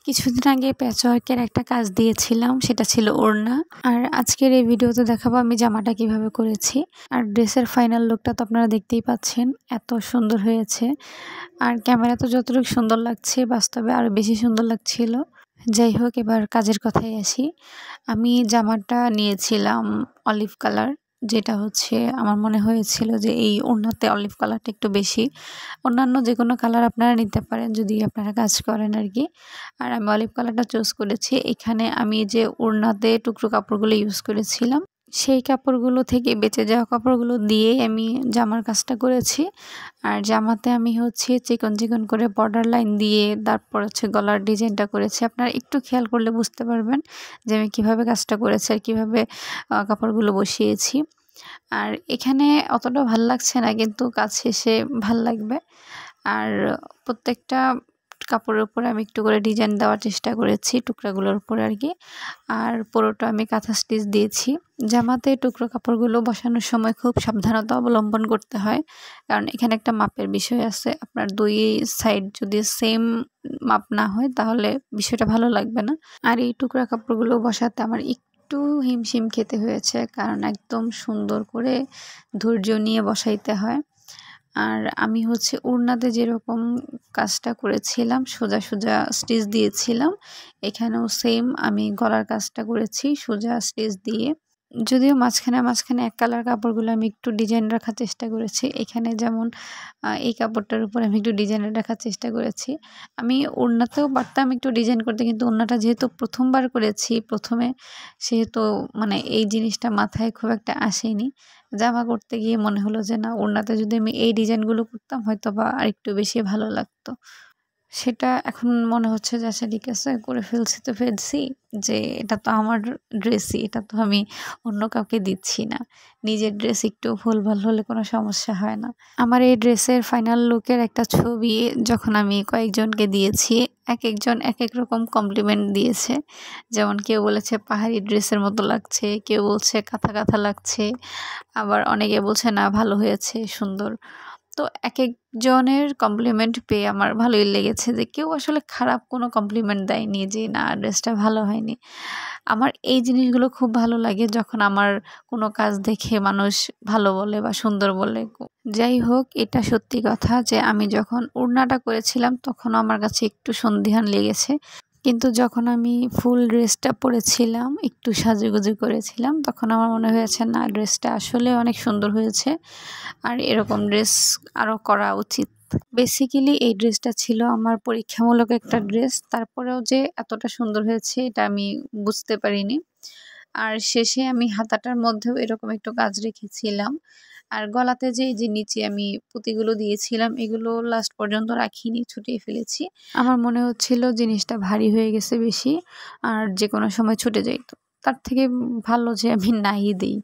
কিছুদিন আগে প্যাচওয়ার্কের একটা কাজ দিয়েছিলাম, সেটা ছিল ওড়না। আর আজকের এই ভিডিওতে দেখাবো আমি জামাটা কিভাবে করেছি। আর ড্রেসের ফাইনাল লুকটা তো আপনারা দেখতেই পাচ্ছেন, এত সুন্দর হয়েছে। আর ক্যামেরা তো যতটুকু সুন্দর লাগছে, বাস্তবে আরও বেশি সুন্দর লাগছিল। যাই হোক, এবার কাজের কথায় আসি। আমি জামাটা নিয়েছিলাম অলিভ কালার, যেটা হচ্ছে আমার মনে হয়েছিল যে এই ওড়নাতে অলিভ কালারটা একটু বেশি। অন্যান্য যে কোনো কালার আপনারা নিতে পারেন যদি আপনারা কাজ করেন আর কি। আর আমি অলিভ কালারটা চুজ করেছি। এখানে আমি যে ওড়নাতে টুকরো কাপড়গুলো ইউজ করেছিলাম, সেই কাপড়গুলো থেকে বেঁচে যাওয়া কাপড়গুলো দিয়েই আমি জামার কাজটা করেছি। আর জামাতে আমি হচ্ছে চিকন চিকন করে বর্ডার লাইন দিয়ে তারপর হচ্ছে গলার ডিজাইনটা করেছি। আপনারা একটু খেয়াল করলে বুঝতে পারবেন যে আমি কীভাবে কাজটা করেছি আর কীভাবে কাপড়গুলো বসিয়েছি। আর এখানে অতটা ভাল লাগছে না, কিন্তু কাজ শেষে ভাল লাগবে। আর প্রত্যেকটা কাপড়ের উপরে আমি একটু করে ডিজাইন দেওয়ার চেষ্টা করেছি, টুকরাগুলোর উপরে আর কি। আর পুরোটা আমি কাঁথা স্টিচ দিয়েছি। জামাতে টুকরো কাপড়গুলো বসানোর সময় খুব সাবধানতা অবলম্বন করতে হয়, কারণ এখানে একটা মাপের বিষয় আছে। আপনার দুই সাইড যদি সেম মাপ না হয় তাহলে বিষয়টা ভালো লাগবে না। আর এই টুকরা কাপড়গুলো বসাতে আমার একটু হিমশিম খেতে হয়েছে, কারণ একদম সুন্দর করে ধৈর্য নিয়ে বসাইতে হয়। আর আমি হচ্ছে ওড়নাতে যেরকম কাজটা করেছিলাম, সোজা সোজা স্টিচ দিয়েছিলাম, এখানেও সেম আমি গলার কাজটা করেছি সোজা স্টিচ দিয়ে। যদিও মাঝখানে মাঝখানে এক কালার কাপড়গুলো আমি একটু ডিজাইন রাখার চেষ্টা করেছি। এখানে যেমন এই কাপড়টার উপর আমি একটু ডিজাইন রাখার চেষ্টা করেছি। আমি ওড়নাতেও পারতাম একটু ডিজাইন করতে, কিন্তু ওড়নাটা যেহেতু প্রথমবার করেছি প্রথমে, সেহেতু মানে এই জিনিসটা মাথায় খুব একটা আসেনি। জামা করতে গিয়ে মনে হলো যে না, ওড়নাতে যদি আমি এই ডিজাইনগুলো করতাম হয়তো বা আরেকটু বেশি ভালো লাগতো। সেটা এখন মনে হচ্ছে যে আচ্ছা ঠিক আছে, করে ফেলছি তো ফেলছি, যে এটা তো আমার ড্রেসই, এটা তো আমি অন্য কাউকে দিচ্ছি না। নিজের ড্রেস একটু ভুলভাল হলে কোনো সমস্যা হয় না। আমার এই ড্রেসের ফাইনাল লুকের একটা ছবি যখন আমি কয়েকজনকে দিয়েছি, এক একজন এক এক রকম কমপ্লিমেন্ট দিয়েছে। যেমন কেউ বলেছে পাহাড়ি ড্রেসের মতো লাগছে, কেউ বলছে কাঁথা কাঁথা লাগছে, আবার অনেকে বলছে না ভালো হয়েছে, সুন্দর। তো এক একজনের কমপ্লিমেন্ট পেয়ে আমার ভালোই লেগেছে, যে কেউ আসলে খারাপ কোনো কমপ্লিমেন্ট দেয়নি যে না ড্রেসটা ভালো হয়নি। আমার এই জিনিসগুলো খুব ভালো লাগে, যখন আমার কোনো কাজ দেখে মানুষ ভালো বলে বা সুন্দর বলে। যাই হোক, এটা সত্যি কথা যে আমি যখন ওড়নাটা করেছিলাম তখন আমার কাছে একটু সন্দিহান লেগেছে, কিন্তু যখন আমি ফুল ড্রেসটা পরেছিলাম, একটু সাজুগুজু করেছিলাম, তখন আমার মনে হয়েছে না ড্রেসটা আসলে অনেক সুন্দর হয়েছে, আর এরকম ড্রেস আরও করা উচিত। বেসিক্যালি এই ড্রেসটা ছিল আমার পরীক্ষামূলক একটা ড্রেস, তারপরেও যে এতটা সুন্দর হয়েছে এটা আমি বুঝতে পারিনি। আর শেষে আমি হাতাটার মধ্যেও এরকম একটু কাজ রেখেছিলাম। আর গলাতে যে এই যে নিচে আমি পুঁতিগুলো দিয়েছিলাম, এগুলো লাস্ট পর্যন্ত রাখিনি, ছুটিয়ে ফেলেছি। আমার মনে হচ্ছিল জিনিসটা ভারী হয়ে গেছে বেশি, আর যে কোনো সময় ছুটে যাইতো। তার থেকে ভালো যে আমি নাই দিই।